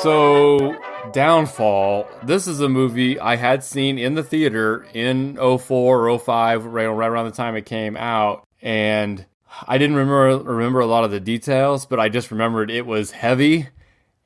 So, Downfall, this is a movie I had seen in the theater in '04 or '05, right around the time it came out, and I didn't remember a lot of the details, but I just remembered it was heavy,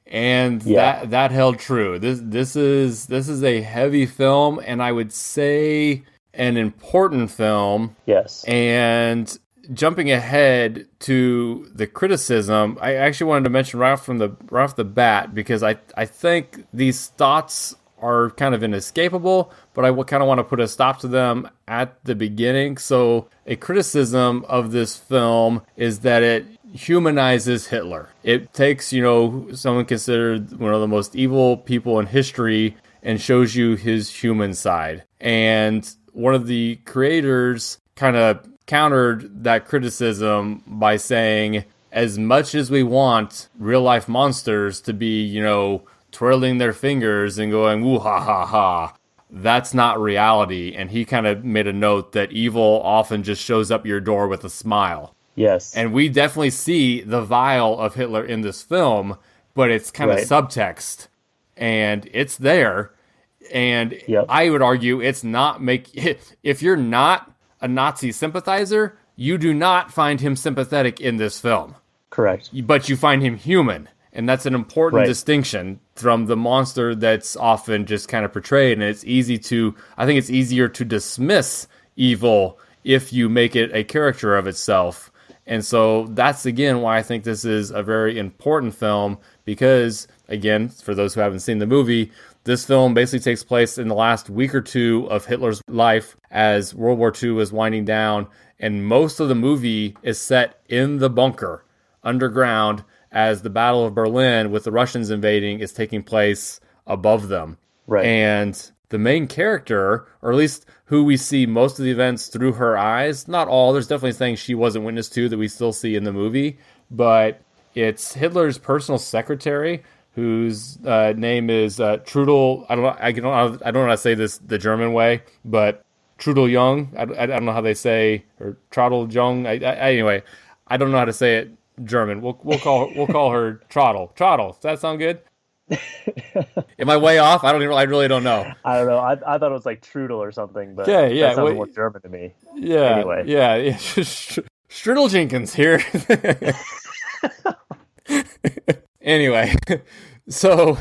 and that held true. This is a heavy film, and I would say an important film. Yes. And jumping ahead to the criticism, I actually wanted to mention right off the bat, because I think these thoughts are kind of inescapable, but I kind of want to put a stop to them at the beginning. So a criticism of this film is that it humanizes Hitler. It takes, someone considered one of the most evil people in history and shows you his human side. And one of the creators kind of countered that criticism by saying, as much as we want real life monsters to be, twirling their fingers and going, woo ha ha ha, that's not reality. And he kind of made a note that evil often just shows up your door with a smile. Yes. And we definitely see the vile of Hitler in this film, but it's kind of subtext. And it's there. And I would argue it's not if you're not a Nazi sympathizer, you do not find him sympathetic in this film. Correct. But you find him human. And that's an important distinction from the monster that's often just kind of portrayed. And I think it's easier to dismiss evil if you make it a character of itself. And so that's, again, why I think this is a very important film, because, again, for those who haven't seen the movie, this film basically takes place in the last week or two of Hitler's life as World War II is winding down, and most of the movie is set in the bunker, underground, as the Battle of Berlin, with the Russians invading, is taking place above them. Right. And the main character, or at least who we see most of the events through her eyes, not all, there's definitely things she wasn't witness to that we still see in the movie, but it's Hitler's personal secretary, whose name is Trudel. I don't know how to say this the German way, but Trudel Jung. I don't know how they say, or Trottel Jung. Anyway, I don't know how to say it German. We'll call her Trottel. Trottel. Does that sound good? Am I way off? I really don't know. I don't know. I thought it was like Trudel or something, but that sounds more German to me. Yeah. Anyway. Yeah. Strudel Jenkins here. Anyway, so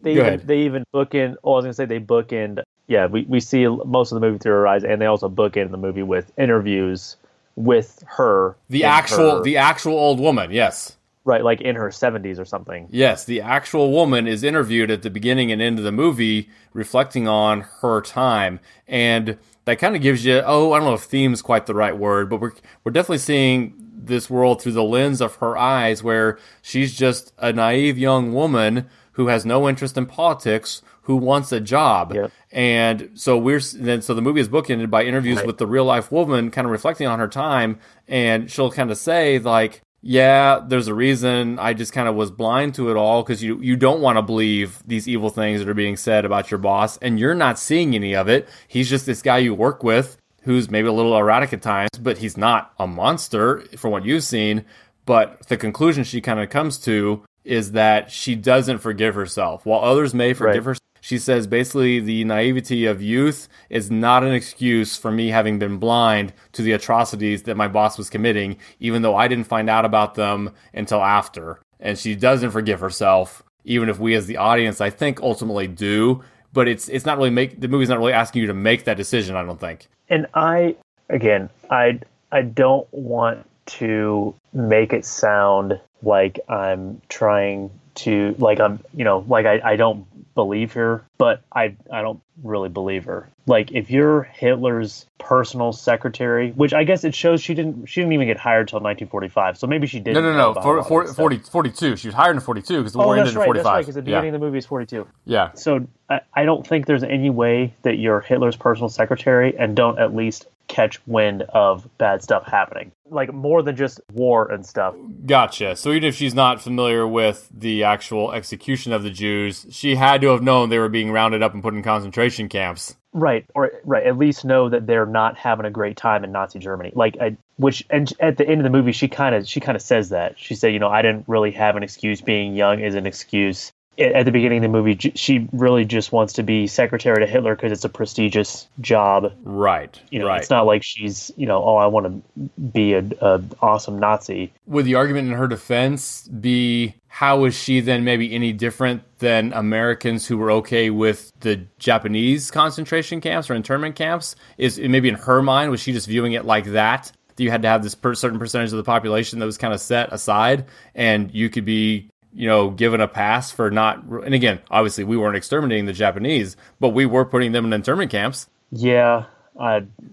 they even bookend. Oh, I was gonna say they bookend. Yeah, we see most of the movie through her eyes, and they also bookend the movie with interviews with her, the actual old woman. Yes, right, like in her 70s or something. Yes, the actual woman is interviewed at the beginning and end of the movie, reflecting on her time, and that kind of gives you. Oh, I don't know if theme's quite the right word, but we're definitely seeing this world through the lens of her eyes, where she's just a naive young woman who has no interest in politics, who wants a job. Yep. And so the movie is bookended by interviews with the real life woman, kind of reflecting on her time, and she'll kind of say, like, yeah, there's a reason I just kind of was blind to it all, because you don't want to believe these evil things that are being said about your boss, and you're not seeing any of it. He's just this guy you work with, who's maybe a little erratic at times, but he's not a monster from what you've seen. But the conclusion she kind of comes to is that she doesn't forgive herself. While others may forgive her, she says basically the naivety of youth is not an excuse for me having been blind to the atrocities that my boss was committing, even though I didn't find out about them until after. And she doesn't forgive herself, even if we as the audience, I think, ultimately do. But it's not really the movie's not really asking you to make that decision, I don't think. And I don't want to make it sound like I'm trying to, like I'm, like I don't believe her, but I don't really believe her. Like, if you're Hitler's personal secretary, which I guess it shows she didn't even get hired till 1945, so maybe she didn't. No. 42. She was hired in 42 because the war ended in 45. That's right, because the beginning of the movie is 42. Yeah. So I don't think there's any way that you're Hitler's personal secretary and don't at least catch wind of bad stuff happening. Like, more than just war and stuff. Gotcha. So even if she's not familiar with the actual execution of the Jews, she had to have known they were being rounded up and put in concentration camps. Right. At least know that they're not having a great time in Nazi Germany. And at the end of the movie, she kind of says that. She said, I didn't really have an excuse. Being young is an excuse. at the beginning of the movie, she really just wants to be secretary to Hitler because it's a prestigious job. Right. Right. It's not like she's, oh, I want to be a awesome Nazi. Would the argument in her defense be, how is she then maybe any different than Americans who were okay with the Japanese concentration camps or internment camps? Is maybe in her mind, was she just viewing it like that you had to have this certain percentage of the population that was kind of set aside, and you could be, given a pass for not, and again, obviously we weren't exterminating the Japanese, but we were putting them in internment camps. Yeah.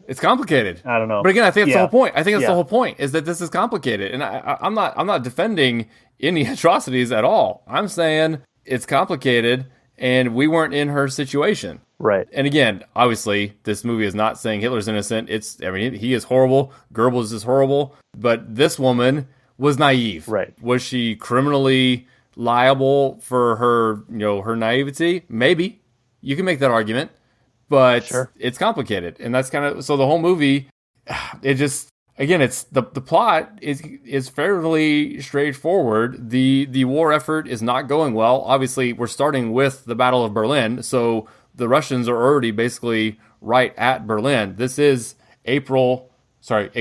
It's complicated. I don't know. But again, I think that's the whole point. I think that's the whole point, is that this is complicated. And I'm not defending any atrocities at all. I'm saying it's complicated and we weren't in her situation. Right. And again, obviously, this movie is not saying Hitler's innocent. He is horrible. Goebbels is horrible. But this woman was naive. Right. Was she criminally liable for her, her naivety? Maybe. You can make that argument. But sure. It's complicated. And that's kind of, so the whole movie, it just, again, it's the plot is fairly straightforward. The war effort is not going well. Obviously, we're starting with the Battle of Berlin. So the Russians are already basically right at Berlin. This is it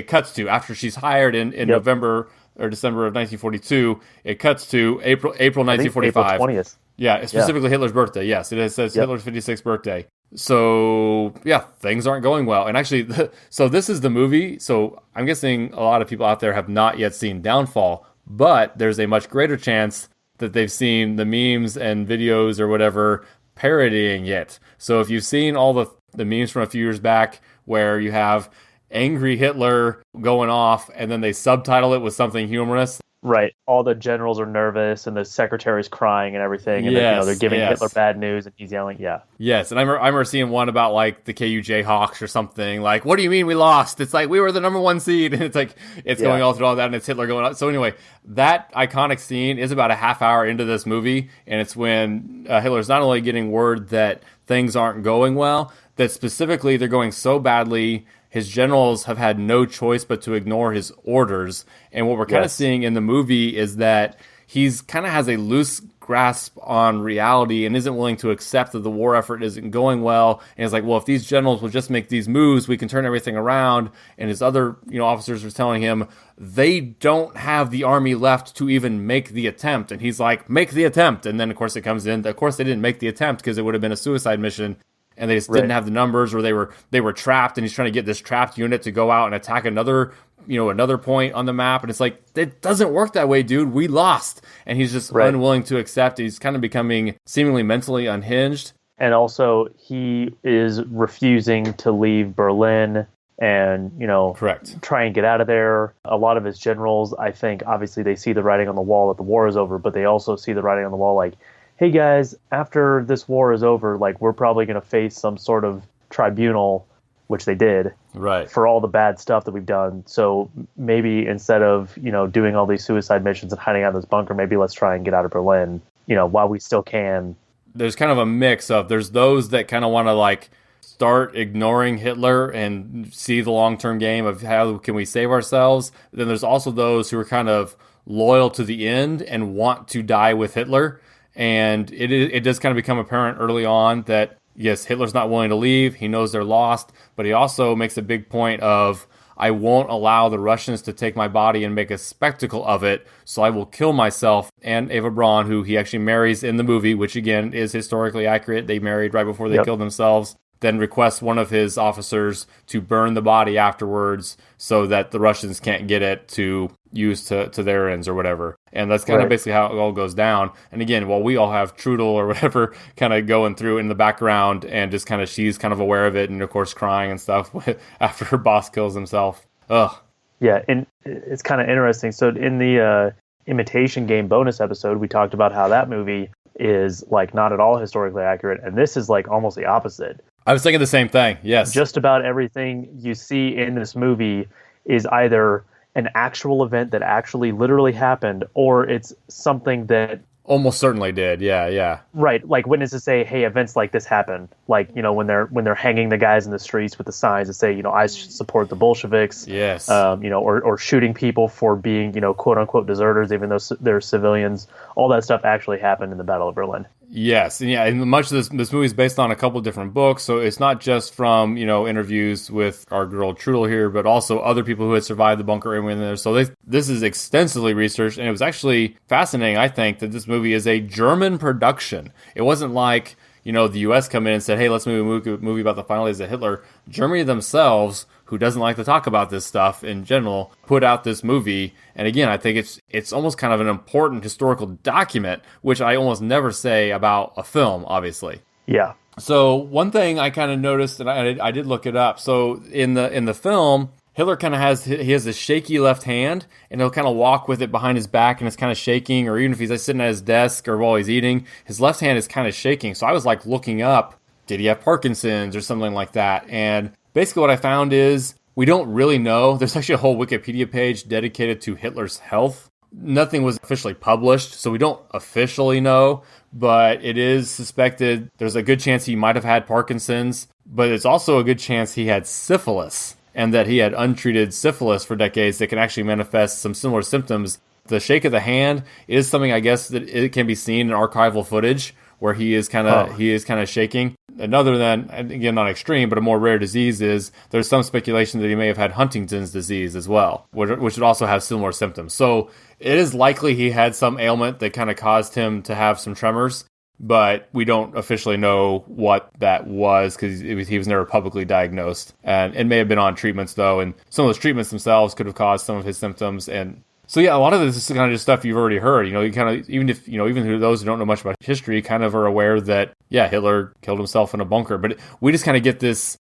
cuts to, after she's hired in November or December of 1942, it cuts to April 1945. April 20th. Yeah, specifically Hitler's birthday. Yes, it says Hitler's 56th birthday. So, yeah, things aren't going well. And actually, so this is the movie. So I'm guessing a lot of people out there have not yet seen Downfall, but there's a much greater chance that they've seen the memes and videos or whatever parodying it. So if you've seen all the memes from a few years back where you have angry Hitler going off and then they subtitle it with something humorous. Right. All the generals are nervous and the secretary's crying and everything. And then, they're giving Hitler bad news and he's yelling. Yeah. Yes. And I remember seeing one about like the KU Jayhawks or something. Like, what do you mean we lost? It's like, we were the number one seed. And it's like, it's going all through all that and it's Hitler going on. So anyway, that iconic scene is about a half hour into this movie. And it's when Hitler's not only getting word that things aren't going well, that specifically they're going so badly, his generals have had no choice but to ignore his orders. And what we're kind of seeing in the movie is that he's kind of has a loose grasp on reality and isn't willing to accept that the war effort isn't going well. And he's like, well, if these generals will just make these moves, we can turn everything around. And his other, officers were telling him they don't have the army left to even make the attempt. And he's like, make the attempt. And then, of course, it comes in. Of course, they didn't make the attempt because it would have been a suicide mission. And they just didn't have the numbers, or they were trapped, and he's trying to get this trapped unit to go out and attack another point on the map. And it's like, it doesn't work that way, dude. We lost. And he's just unwilling to accept. He's kind of becoming seemingly mentally unhinged. And also, he is refusing to leave Berlin and, try and get out of there. A lot of his generals, I think, obviously they see the writing on the wall that the war is over, but they also see the writing on the wall like, hey guys, after this war is over, like, we're probably going to face some sort of tribunal, which they did, for all the bad stuff that we've done. So maybe instead of, doing all these suicide missions and hiding out in this bunker, maybe let's try and get out of Berlin, while we still can. There's kind of a mix of, there's those that kind of want to like start ignoring Hitler and see the long-term game of how can we save ourselves. Then there's also those who are kind of loyal to the end and want to die with Hitler. And it does kind of become apparent early on that, yes, Hitler's not willing to leave. He knows they're lost. But he also makes a big point of, I won't allow the Russians to take my body and make a spectacle of it, so I will kill myself. And Eva Braun, who he actually marries in the movie, which again is historically accurate. They married right before they killed themselves. Then requests one of his officers to burn the body afterwards so that the Russians can't get it to use to their ends or whatever. And that's kind of basically how it all goes down. And again, while we all have Trudel or whatever kind of going through in the background and just kind of, she's kind of aware of it and of course crying and stuff after her boss kills himself. Ugh. Yeah, and it's kind of interesting. So in the Imitation Game bonus episode, we talked about how that movie is like not at all historically accurate. And this is like almost the opposite. I was thinking the same thing, yes. Just about everything you see in this movie is either an actual event that actually literally happened, or it's something that Almost certainly did. Yeah, yeah. Right, like witnesses say, hey, events like this happen. Like, when they're hanging the guys in the streets with the signs that say, I support the Bolsheviks. Yes. Or shooting people for being, quote unquote deserters, even though they're civilians. All that stuff actually happened in the Battle of Berlin. Yes, and much of this movie is based on a couple of different books, so it's not just from interviews with our girl Trudel here, but also other people who had survived the bunker and went in there. So this is extensively researched, and it was actually fascinating, I think, that this movie is a German production. It wasn't like the U.S. come in and said, hey, let's make a movie about the final days of Hitler. Germany themselves, who doesn't like to talk about this stuff in general, put out this movie. And again, I think it's almost kind of an important historical document, which I almost never say about a film, obviously. Yeah. So one thing I kind of noticed, and I did look it up. So in the film, Hitler kind of has this shaky left hand, and he'll kind of walk with it behind his back, and it's kind of shaking, or even if he's sitting at his desk or while he's eating, his left hand is kind of shaking. So I was like looking up, did he have Parkinson's or something like that? And basically what I found is we don't really know. There's actually a whole Wikipedia page dedicated to Hitler's health. Nothing was officially published, so we don't officially know, but it is suspected there's a good chance he might have had Parkinson's, but it's also a good chance he had syphilis, and that he had untreated syphilis for decades that can actually manifest some similar symptoms. The shake of the hand is something, I guess, that it can be seen in archival footage where he is kind of shaking. And other than, again, not extreme, but a more rare disease is there's some speculation that he may have had Huntington's disease as well, which would also have similar symptoms. So it is likely he had some ailment that kind of caused him to have some tremors, but we don't officially know what that was because he was never publicly diagnosed. And it may have been on treatments, though, and some of those treatments themselves could have caused some of his symptoms. And so, yeah, a lot of this is kind of just stuff you've already heard. You kind of, even those who don't know much about history kind of are aware that, yeah, Hitler killed himself in a bunker. But we just kind of get this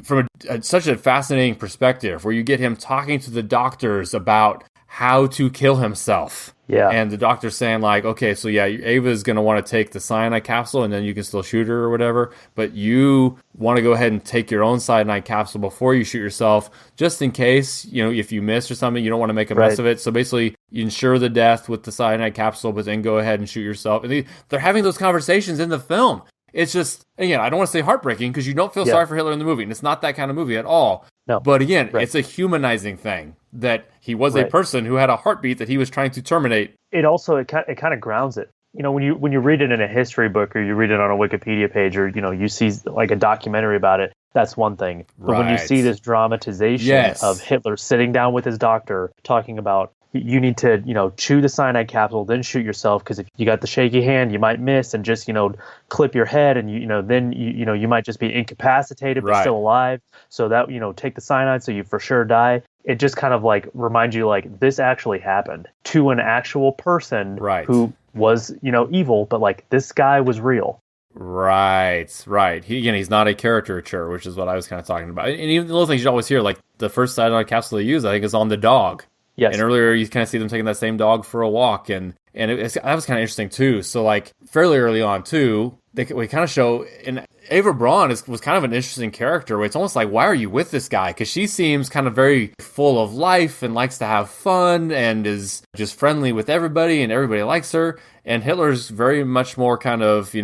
from such a fascinating perspective where you get him talking to the doctors about how to kill himself. Yeah. And the doctor's saying, like, okay, so yeah, Ava's going to want to take the cyanide capsule and then you can still shoot her or whatever. But you want to go ahead and take your own cyanide capsule before you shoot yourself, just in case, if you miss or something, you don't want to make a mess of it. So basically, you ensure the death with the cyanide capsule, but then go ahead and shoot yourself. And they're having those conversations in the film. It's just, again, I don't want to say heartbreaking because you don't feel sorry for Hitler in the movie. And it's not that kind of movie at all. No. But again, it's a humanizing thing that he was a person who had a heartbeat that he was trying to terminate. It also, it kind of grounds it. When you read it in a history book or you read it on a Wikipedia page or, you see like a documentary about it, that's one thing. But when you see this dramatization of Hitler sitting down with his doctor talking about, you need to, chew the cyanide capsule, then shoot yourself, because if you got the shaky hand, you might miss and just, clip your head, and then you might just be incapacitated but still alive. So that, take the cyanide so you for sure die. It just kind of like reminds you like this actually happened to an actual person who was, evil, but like this guy was real. Right. He's not a caricature, which is what I was kind of talking about. And even the little things you always hear, like the first cyanide capsule they use, I think, is on the dog. Yes. And earlier you kind of see them taking that same dog for a walk, and that was kind of interesting too. So like fairly early on too, we kind of show, and Eva Braun was kind of an interesting character. Where it's almost like, why are you with this guy? Because she seems kind of very full of life and likes to have fun and is just friendly with everybody, and everybody likes her. And Hitler's very much more kind of,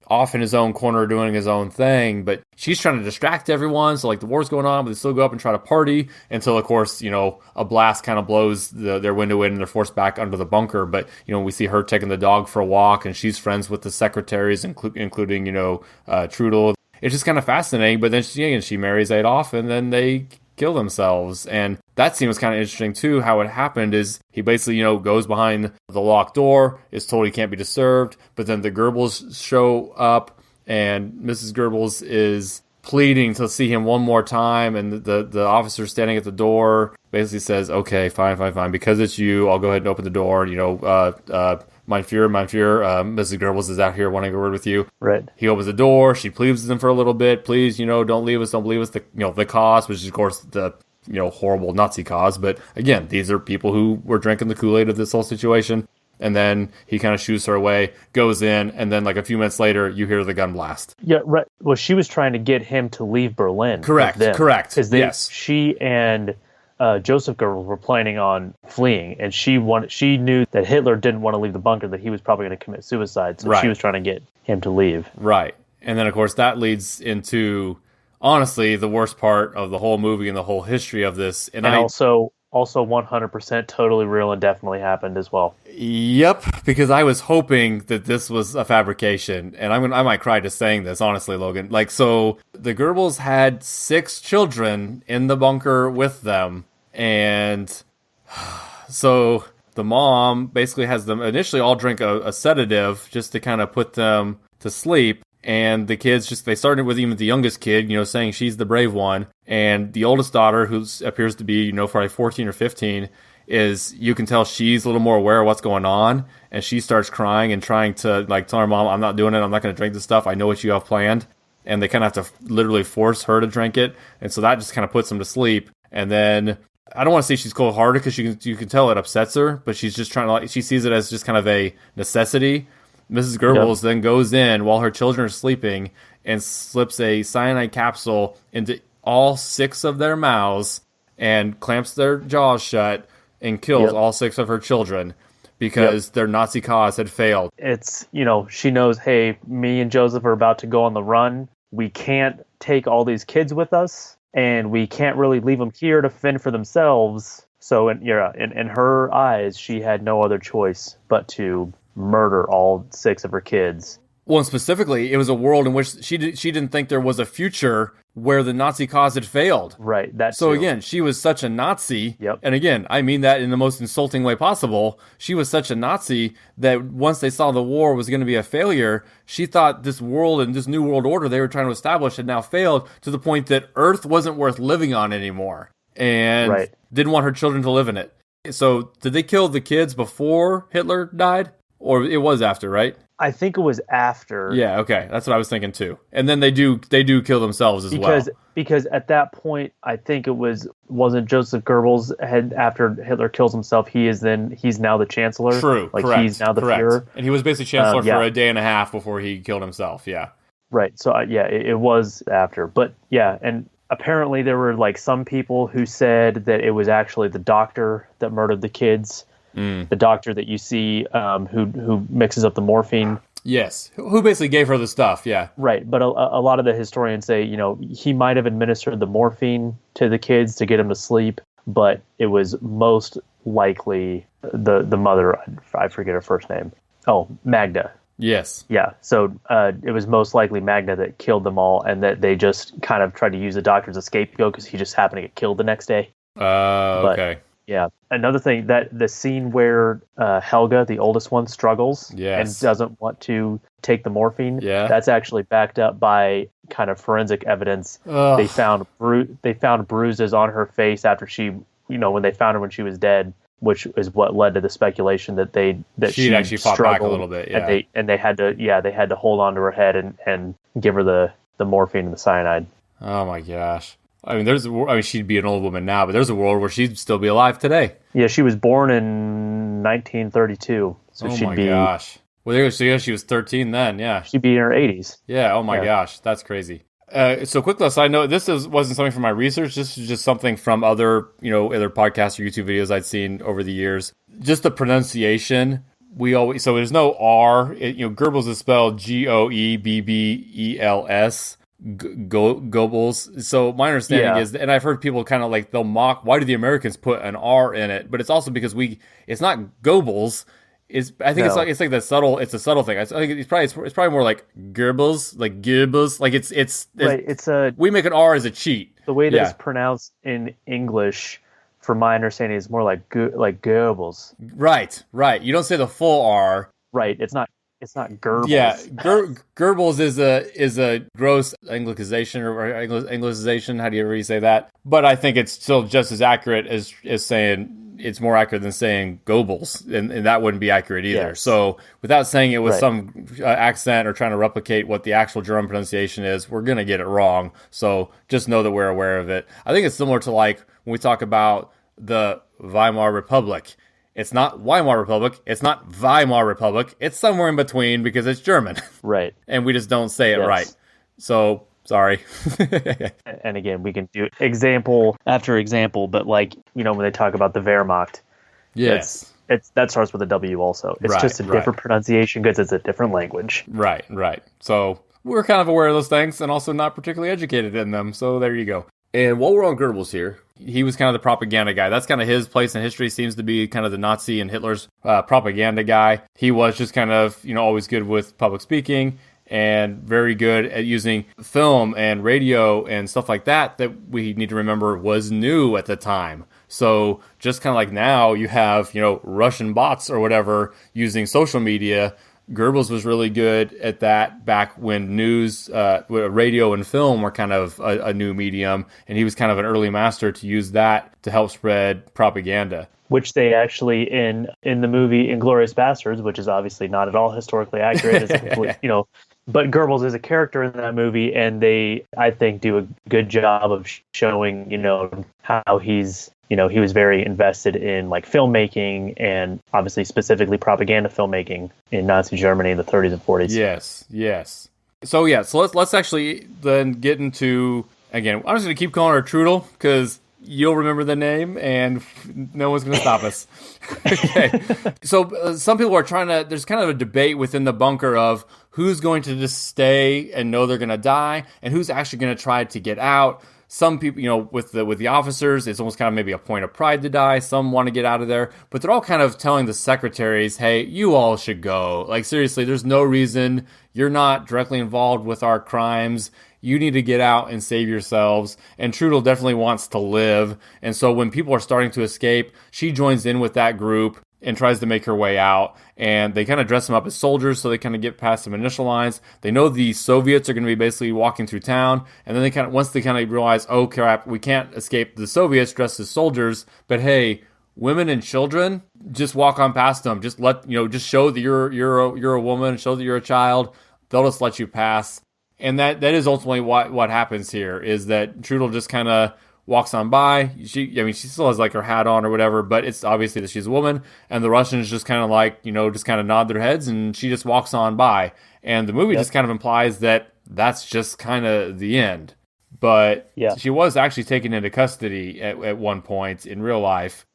off in his own corner doing his own thing. But she's trying to distract everyone. So, like, the war's going on, but they still go up and try to party until, of course, a blast kind of blows their window in and they're forced back under the bunker. But, we see her taking the dog for a walk, and she's friends with the secretaries, including, Trudel. It's just kind of fascinating. But then she marries Adolf, and then they kill themselves. And that scene was kind of interesting too. How it happened is he basically, goes behind the locked door, is told he can't be disturbed, but then the Goebbels show up, and Mrs. Goebbels is pleading to see him one more time, and the officer standing at the door basically says, okay, fine, because it's you, I'll go ahead and open the door, Mein Führer, Mrs. Goebbels is out here wanting a word with you. Right. He opens the door, she pleads with him for a little bit, please, don't leave us, don't believe us, the cause, which is, of course, the horrible Nazi cause. But again, these are people who were drinking the Kool-Aid of this whole situation. And then he kind of shoos her away, goes in, and then like a few minutes later, you hear the gun blast. Yeah, right. Well, she was trying to get him to leave Berlin. Correct. Because yes. she and Joseph Goebbels were planning on fleeing, and she knew that Hitler didn't want to leave the bunker, that he was probably going to commit suicide, so she was trying to get him to leave. Right. And then, of course, that leads into, honestly, the worst part of the whole movie and the whole history of this. And also 100% totally real and definitely happened as well. Yep, because I was hoping that this was a fabrication, and I might cry just saying this, honestly, Logan. Like, so the Goebbels had 6 children in the bunker with them, and so the mom basically has them initially all drink a sedative just to kind of put them to sleep. And the kids they started with even the youngest kid, saying she's the brave one. And the oldest daughter, who appears to be, probably 14 or 15, you can tell she's a little more aware of what's going on. And she starts crying and trying to, tell her mom, I'm not doing it. I'm not going to drink this stuff. I know what you have planned. And they kind of have to literally force her to drink it. And so that just kind of puts them to sleep. And then, I don't want to say she's cold-hearted because you can tell it upsets her. But she's just trying to, she sees it as just kind of a necessity. Mrs. Goebbels then goes in while her children are sleeping and slips a cyanide capsule into all 6 of their mouths and clamps their jaws shut and kills all 6 of her children because their Nazi cause had failed. It's, she knows, hey, me and Joseph are about to go on the run. We can't take all these kids with us, and we can't really leave them here to fend for themselves. So in her eyes, she had no other choice but to murder all 6 of her kids. Well, and specifically, it was a world in which she didn't think there was a future where the Nazi cause had failed. Right. So again, she was such a Nazi. Yep. And again, I mean that in the most insulting way possible. She was such a Nazi that once they saw the war was going to be a failure, she thought this world and this new world order they were trying to establish had now failed to the point that Earth wasn't worth living on anymore. And didn't want her children to live in it. So did they kill the kids before Hitler died? Or it was after, right? I think it was after. Yeah, okay. That's what I was thinking too. And then they do kill themselves as well. Because at that point, I think it wasn't Joseph Goebbels after Hitler kills himself, he's now the chancellor. True, correct. He's now the Führer. And he was basically chancellor for a day and a half before he killed himself, yeah. Right, so it was after. But yeah, and apparently there were some people who said that it was actually the doctor that murdered the kids. The doctor that you see who mixes up the morphine. Yes, who basically gave her the stuff, yeah. Right, but a lot of the historians say, he might have administered the morphine to the kids to get them to sleep, but it was most likely the mother, I forget her first name. Oh, Magda. Yes. Yeah, so it was most likely Magda that killed them all, and that they just kind of tried to use the doctor as a scapegoat because he just happened to get killed the next day. Okay. Yeah. Another thing, that the scene where Helga, the oldest one, struggles and doesn't want to take the morphine, that's actually backed up by kind of forensic evidence. Ugh. They found bruises on her face after she, when they found her when she was dead, which is what led to the speculation that she actually fought back a little bit. Yeah. And they had to hold on to her head and give her the morphine and the cyanide. Oh my gosh. I mean, she'd be an old woman now, but there's a world where she'd still be alive today. Yeah, she was born in 1932, so she'd be. Oh my gosh! Well, she was 13 then. Yeah, she'd be in her 80s. Yeah. Oh my gosh, that's crazy. So quick little side note: wasn't something from my research. This is just something from other podcasts or YouTube videos I'd seen over the years. Just the pronunciation. So there's no R. Goebbels is spelled Goebbels. Goebbels. So my understanding is, and I've heard people kind of they'll mock, why do the Americans put an R in it? But it's also because it's not Goebbels. It's a subtle thing. I think it's probably more like Goebbels, Goebbels. We make an R as a cheat. The way that it's pronounced in English, from my understanding, is more like Goebbels. Right. You don't say the full R. Right. It's not Goebbels. Yeah, Goebbels is a gross Anglicization or Anglicization. How do you really say that? But I think it's still just as accurate as saying, it's more accurate than saying Goebbels, and that wouldn't be accurate either. Yes. So without saying it with some accent or trying to replicate what the actual German pronunciation is, we're going to get it wrong. So just know that we're aware of it. I think it's similar to when we talk about the Weimar Republic. It's not Weimar Republic. It's not Weimar Republic. It's somewhere in between because it's German. Right. And we just don't say it right. So Sorry. And again, we can do example after example, but like, when they talk about the Wehrmacht, Yes. that starts with a W also. It's just a different pronunciation because it's a different language. Right. So we're kind of aware of those things and also not particularly educated in them. So there you go. And while we're on Goebbels here, he was kind of the propaganda guy. That's kind of his place in history, seems to be kind of the Nazi and Hitler's propaganda guy. He was just kind of, always good with public speaking and very good at using film and radio and stuff like that we need to remember was new at the time. So just kind of like now you have, Russian bots or whatever using social media. Goebbels was really good at that back when news, radio and film were kind of a new medium, and he was kind of an early master to use that to help spread propaganda. Which they actually, in the movie Inglourious Basterds, which is obviously not at all historically accurate, but Goebbels is a character in that movie, and they, I think, do a good job of showing, how he's, he was very invested in like filmmaking and obviously specifically propaganda filmmaking in Nazi Germany in the 30s and 40s. Yes. So let's actually then get into, again, I'm just going to keep calling her Trudel because you'll remember the name and no one's going to stop us. Okay. So some people are there's kind of a debate within the bunker of who's going to just stay and know they're going to die and who's actually going to try to get out. Some people, with the officers, it's almost kind of maybe a point of pride to die. Some want to get out of there, but they're all kind of telling the secretaries, hey, you all should go. Like, seriously, there's no reason. You're not directly involved with our crimes. You need to get out and save yourselves. And Trudel definitely wants to live. And so when people are starting to escape, she joins in with that group and tries to make her way out. And they kind of dress them up as soldiers so they kind of get past some initial lines. They know the Soviets are going to be basically walking through town. And then once they kind of realize, oh crap, we can't escape the Soviets dressed as soldiers. But hey, women and children, just walk on past them. Just just show that you're a woman, show that you're a child. They'll just let you pass. And that is ultimately what happens here, is that Trudel just kind of walks on by. She still has like her hat on or whatever, but it's obviously that she's a woman, and the Russians just kind of like, just kind of nod their heads, and she just walks on by. And the movie just kind of implies that that's just kind of the end. But she was actually taken into custody at one point in real life.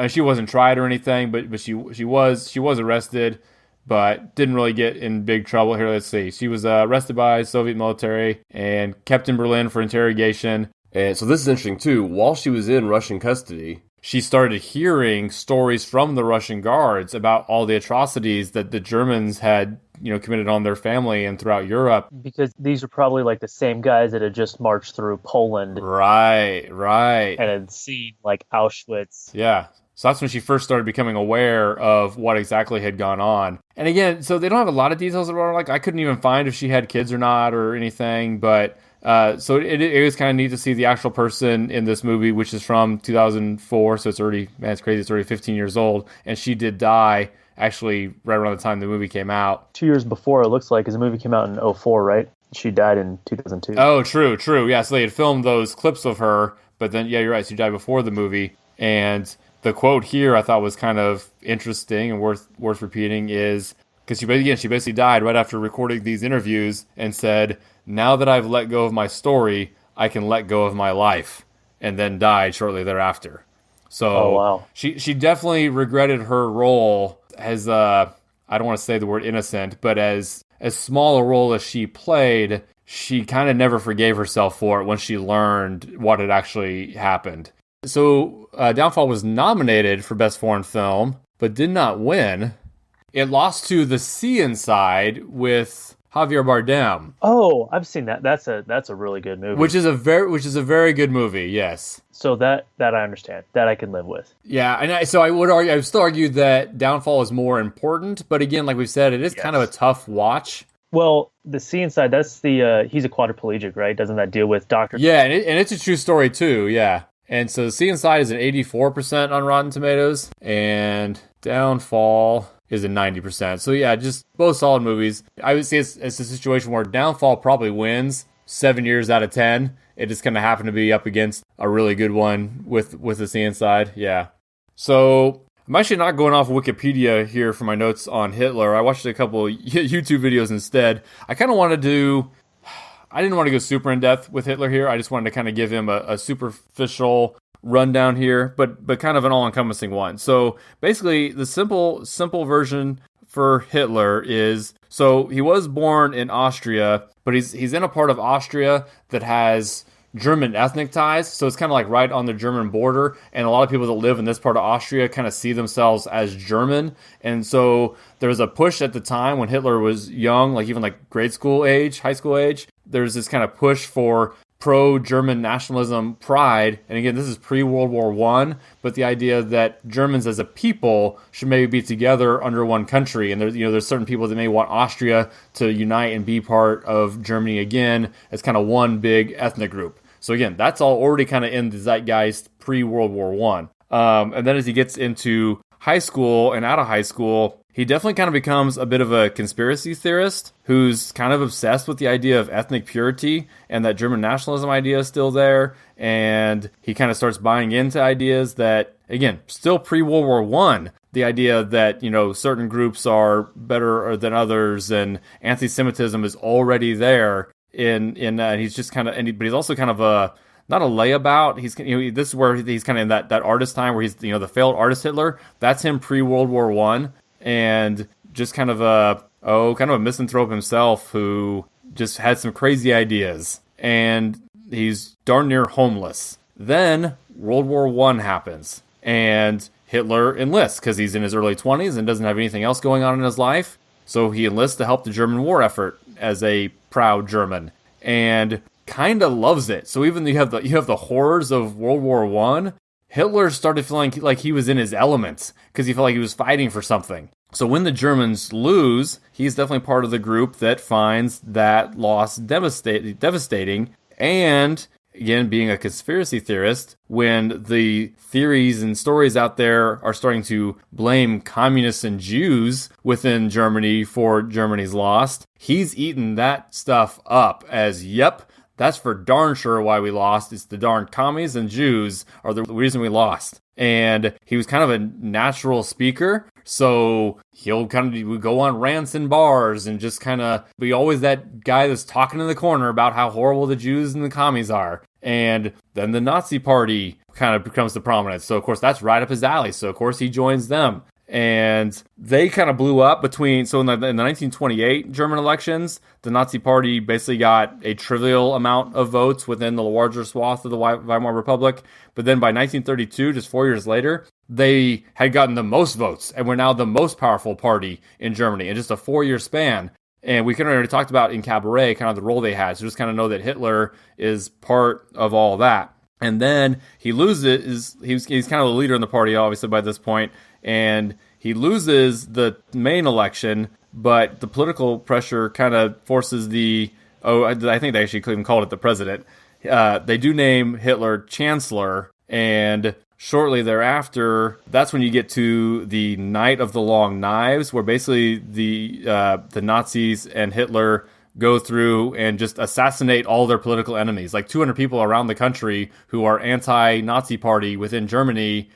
She wasn't tried or anything, but she was arrested, but didn't really get in big trouble. Here, let's see. She was arrested by Soviet military and kept in Berlin for interrogation. And so this is interesting, too. While she was in Russian custody, she started hearing stories from the Russian guards about all the atrocities that the Germans had, committed on their family and throughout Europe. Because these are probably like the same guys that had just marched through Poland. Right. And had seen like Auschwitz. Yeah. So that's when she first started becoming aware of what exactly had gone on. And again, so they don't have a lot of details about her. Like, I couldn't even find if she had kids or not or anything, but so it was kind of neat to see the actual person in this movie, which is from 2004, so it's already 15 years old, and she did die actually right around the time the movie came out. 2 years before, it looks like, because the movie came out in 2004, right? She died in 2002. Oh, true. Yeah, so they had filmed those clips of her, but then, yeah, you're right, she died before the movie. And the quote here I thought was kind of interesting and worth repeating is, because she basically died right after recording these interviews and said, now that I've let go of my story, I can let go of my life, and then died shortly thereafter. So she definitely regretted her role as, I don't want to say the word innocent, but as small a role as she played, she kind of never forgave herself for it when she learned what had actually happened. So Downfall was nominated for Best Foreign Film, but did not win. It lost to The Sea Inside with Javier Bardem. Oh, I've seen that. That's a really good movie. Which is a very good movie. Yes. So that I understand. That I can live with. Yeah, and I would still argue that Downfall is more important, but again, like we said, it is kind of a tough watch. Well, The Sea Inside, that's the he's a quadriplegic, right? Doesn't that deal with Dr. Yeah, and it's a true story too. Yeah. And so The Sea Inside is an 84% on Rotten Tomatoes, and Downfall is a 90%. So yeah, just both solid movies. I would say it's a situation where Downfall probably wins 7 years out of 10. It just kind of happened to be up against a really good one with The Sea Inside. Yeah. So I'm actually not going off Wikipedia here for my notes on Hitler. I watched a couple YouTube videos instead. I kind of wanted to... I didn't want to go super in depth with Hitler here. I just wanted to kind of give him a superficial rundown here, but kind of an all-encompassing one. So basically, the simple version for Hitler is, so he was born in Austria, but he's in a part of Austria that has German ethnic ties, so it's kind of like right on the German border, and a lot of people that live in this part of Austria kind of see themselves as German, and so there was a push at the time when Hitler was young, like even like grade school age, high school age, there's this kind of push for pro-German nationalism pride, and again, this is pre-World War I, but the idea that Germans as a people should maybe be together under one country, and there's certain people that may want Austria to unite and be part of Germany again as kind of one big ethnic group. So again, that's all already kind of in the zeitgeist pre-World War I. And then as he gets into high school and out of high school, he definitely kind of becomes a bit of a conspiracy theorist who's kind of obsessed with the idea of ethnic purity and that German nationalism idea is still there. And he kind of starts buying into ideas that, again, still pre-World War I, the idea that, certain groups are better than others and anti-Semitism is already there. He's just kind of, but he's also kind of not a layabout. He's, this is where he's kind of in that artist time where he's, the failed artist Hitler. That's him pre-World War I. And just kind of a misanthrope himself who just had some crazy ideas. And he's darn near homeless. Then World War I happens. And Hitler enlists because he's in his early 20s and doesn't have anything else going on in his life. So he enlists to help the German war effort as a proud German. And kind of loves it. So even you have the horrors of World War I, Hitler started feeling like he was in his element because he felt like he was fighting for something. So when the Germans lose, he's definitely part of the group that finds that loss devastating. And again, being a conspiracy theorist, when the theories and stories out there are starting to blame communists and Jews within Germany for Germany's loss, he's eaten that stuff up as, yep, that's for darn sure why we lost. It's the darn commies and Jews are the reason we lost. And he was kind of a natural speaker, so he'll kind of go on rants in bars and just kind of be always that guy that's talking in the corner about how horrible the Jews and the commies are. And then the Nazi Party kind of becomes the prominence. So, of course, that's right up his alley. So, of course, he joins them. And they kind of blew up in the 1928 German elections, the Nazi Party basically got a trivial amount of votes within the larger swath of the Weimar Republic. But then by 1932, just 4 years later, they had gotten the most votes and were now the most powerful party in Germany in just a 4-year span. And we kind of already talked about in Cabaret kind of the role they had. So just kind of know that Hitler is part of all that. And then he loses, he's kind of the leader in the party, obviously, by this point. And he loses the main election, but the political pressure kind of forces I think they actually even called it the president. They do name Hitler Chancellor, and shortly thereafter, that's when you get to the Night of the Long Knives, where basically the Nazis and Hitler go through and just assassinate all their political enemies. Like 200 people around the country who are anti-Nazi party within Germany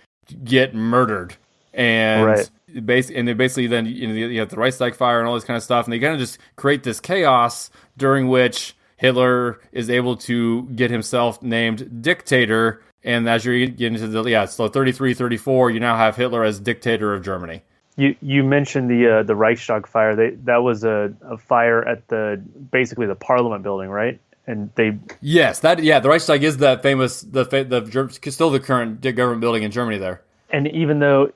get murdered. And right. Basically then you have the Reichstag fire and all this kind of stuff, and they kind of just create this chaos during which Hitler is able to get himself named dictator. And as you're getting into so 33, 34, you now have Hitler as dictator of Germany. You mentioned the Reichstag fire. That was a fire at basically the Parliament building, right? And the Reichstag is that famous still the current government building in Germany there. And even though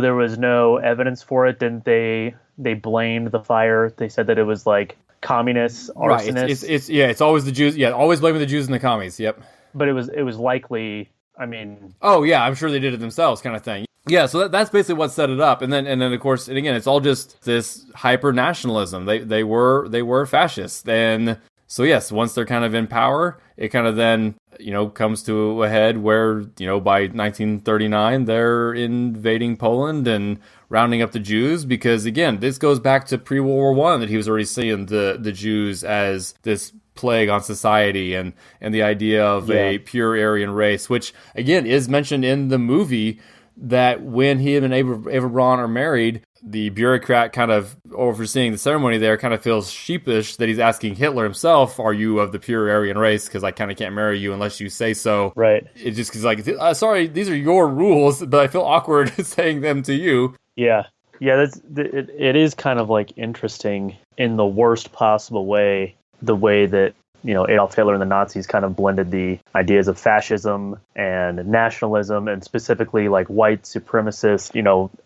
there was no evidence for it, didn't they blamed the fire? They said that it was like communists, arsonists. Right. It's always the Jews. Yeah, always blaming the Jews and the commies. Yep. But it was likely. I mean. Oh yeah, I'm sure they did it themselves, kind of thing. Yeah, so that's basically what set it up, and then of course, and again, it's all just this hyper nationalism. They were fascists, and so yes, once they're kind of in power, it kind of then comes to a head where by 1939 they're invading Poland and rounding up the Jews, because again, this goes back to pre-World War I that he was already seeing the Jews as this plague on society and the idea of a pure Aryan race, which again is mentioned in the movie. That when he and Eva Braun are married, the bureaucrat kind of overseeing the ceremony there kind of feels sheepish that he's asking Hitler himself, are you of the pure Aryan race? Because I kind of can't marry you unless you say so. Right. It just is like, sorry, these are your rules, but I feel awkward saying them to you. Yeah. Yeah, it is kind of like interesting in the worst possible way, the way that, Adolf Hitler and the Nazis kind of blended the ideas of fascism and nationalism, and specifically like white supremacist,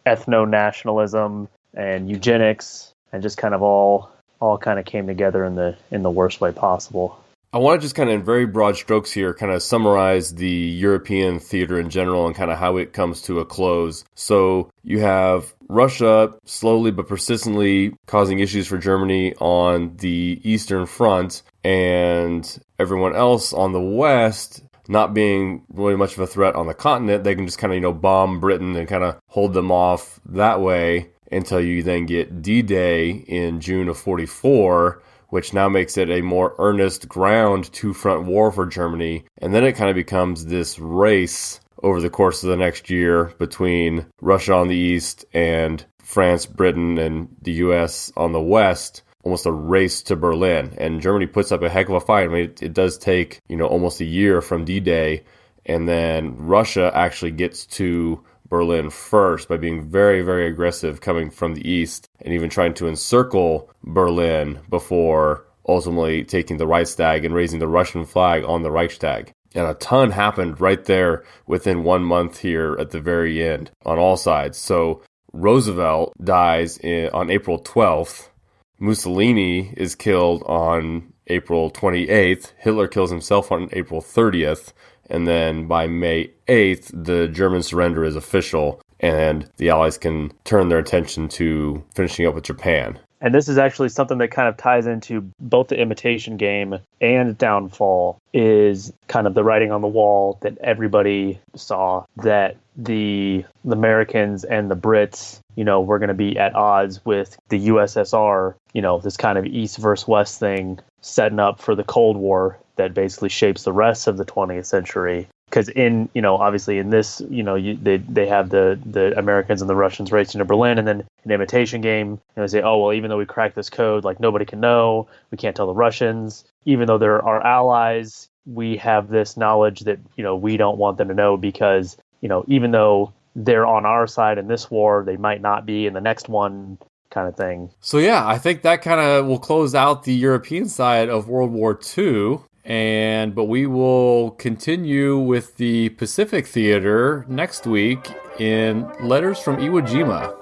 ethno-nationalism and eugenics, and just kind of all kind of came together in the worst way possible. I want to just kind of in very broad strokes here kind of summarize the European theater in general and kind of how it comes to a close. So you have Russia slowly but persistently causing issues for Germany on the Eastern Front, and everyone else on the West not being really much of a threat on the continent. They can just kind of, bomb Britain and kind of hold them off that way until you then get D-Day in June of 44, which now makes it a more earnest ground two-front war for Germany. And then it kind of becomes this race over the course of the next year between Russia on the east and France, Britain, and the U.S. on the west, almost a race to Berlin. And Germany puts up a heck of a fight. I mean, it does take, almost a year from D-Day. And then Russia actually gets to Berlin first by being very, very aggressive coming from the east and even trying to encircle Berlin before ultimately taking the Reichstag and raising the Russian flag on the Reichstag. And a ton happened right there within 1 month here at the very end on all sides. So Roosevelt dies on April 12th. Mussolini is killed on April 28th. Hitler kills himself on April 30th. And then by May 8th, the German surrender is official, and the Allies can turn their attention to finishing up with Japan. And this is actually something that kind of ties into both the Imitation Game and Downfall, is kind of the writing on the wall that everybody saw, that the Americans and the Brits, were going to be at odds with the USSR, this kind of East versus West thing, setting up for the Cold War that basically shapes the rest of the 20th century. Because obviously in this, they have the Americans and the Russians racing to Berlin, and then an Imitation Game, they say, oh, well, even though we cracked this code, like nobody can know, we can't tell the Russians, even though they're our allies, we have this knowledge that, we don't want them to know because, even though they're on our side in this war, they might not be in the next one, kind of thing. So yeah, I think that kind of will close out the European side of World War II. But we will continue with the Pacific Theater next week in Letters from Iwo Jima.